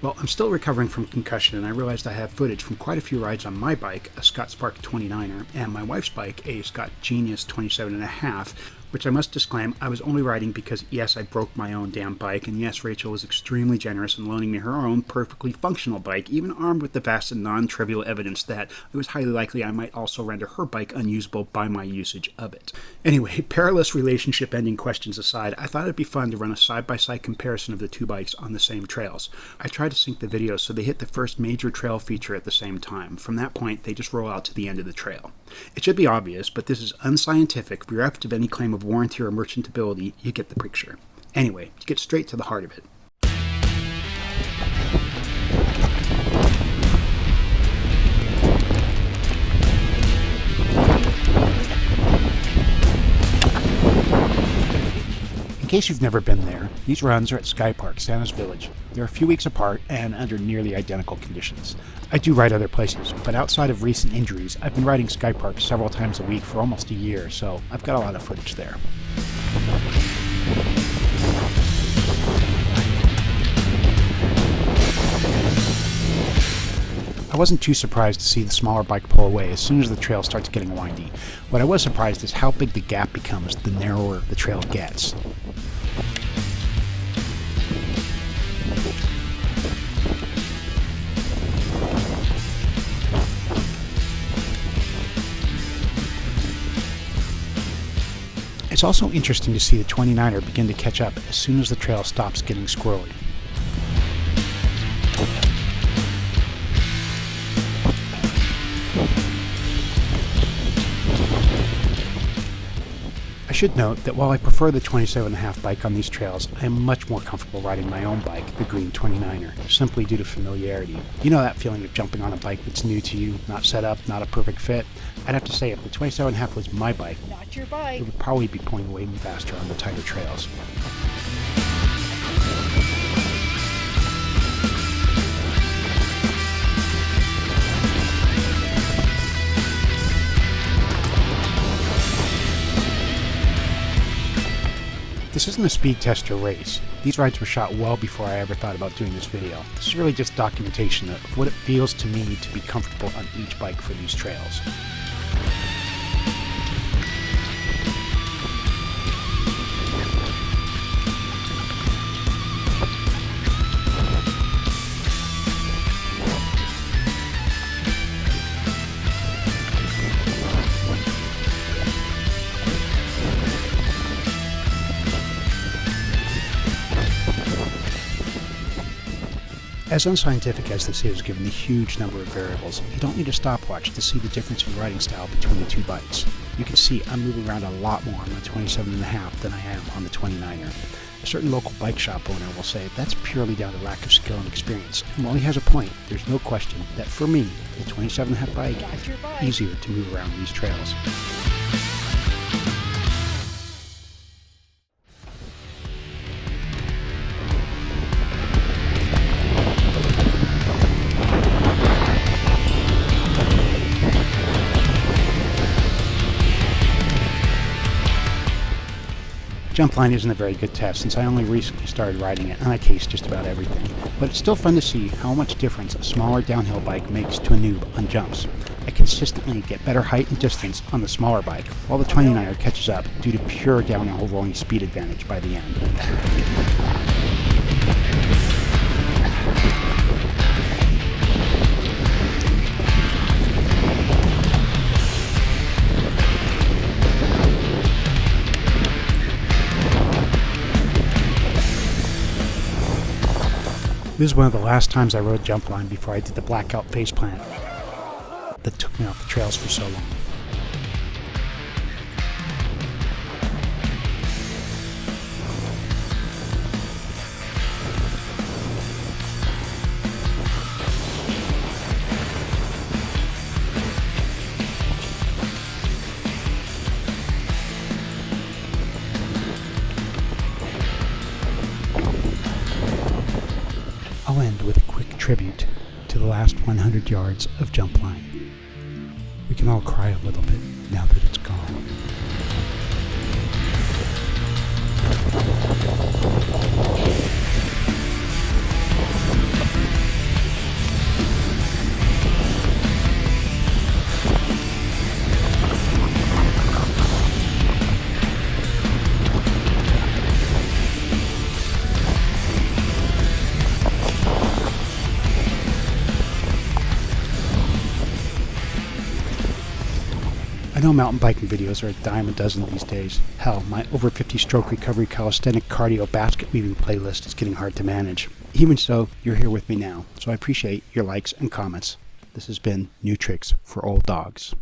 Well, I'm still recovering from concussion, and I realized I have footage from quite a few rides on my bike, a Skypark 29er, and my wife's bike, a Scott Genius 27.5, which I must disclaim, I was only riding because, yes, I broke my own damn bike, and yes, Rachel was extremely generous in loaning me her own perfectly functional bike, even armed with the vast and non-trivial evidence that it was highly likely I might also render her bike unusable by my usage of it. Anyway, perilous relationship-ending questions aside, I thought it'd be fun to run a side-by-side comparison of the two bikes on the same trails. I tried to sync the videos so they hit the first major trail feature at the same time. From that point, they just roll out to the end of the trail. It should be obvious, but this is unscientific, bereft of any claim of warranty or merchantability. You get the picture. Anyway, to get straight to the heart of it. In case you've never been there, these runs are at Skypark, Santa's Village. They're a few weeks apart and under nearly identical conditions. I do ride other places, but outside of recent injuries, I've been riding Skypark several times a week for almost a year, so I've got a lot of footage there. I wasn't too surprised to see the smaller bike pull away as soon as the trail starts getting windy. What I was surprised is how big the gap becomes the narrower the trail gets. It's also interesting to see the 29er begin to catch up as soon as the trail stops getting squirrely. I should note that while I prefer the 27.5 bike on these trails, I am much more comfortable riding my own bike, the green 29er, simply due to familiarity. You know that feeling of jumping on a bike that's new to you, not set up, not a perfect fit? I'd have to say if the 27.5 was my bike, not your bike, it would probably be pulling way faster on the tighter trails. This isn't a speed test or race. These rides were shot well before I ever thought about doing this video. This is really just documentation of what it feels to me to be comfortable on each bike for these trails. As unscientific as this is, given the huge number of variables, you don't need a stopwatch to see the difference in riding style between the two bikes. You can see I'm moving around a lot more on the 27.5 than I am on the 29er. A certain local bike shop owner will say that's purely down to lack of skill and experience, and while he has a point, there's no question that for me, the 27.5 bike is easier to move around these trails. Jumpline isn't a very good test since I only recently started riding it and I case just about everything, but it's still fun to see how much difference a smaller downhill bike makes to a noob on jumps. I consistently get better height and distance on the smaller bike, while the 29er catches up due to pure downhill rolling speed advantage by the end. This is one of the last times I rode Jumpline before I did the blackout faceplant that took me off the trails for so long. I'll end with a quick tribute to the last 100 yards of Jumpline. We can all cry a little bit now that it's gone. I know mountain biking videos are a dime a dozen these days. Hell, my over 50 stroke recovery calisthenic cardio basket weaving playlist is getting hard to manage. Even so, you're here with me now, so I appreciate your likes and comments. This has been New Tricks for Old Dogs.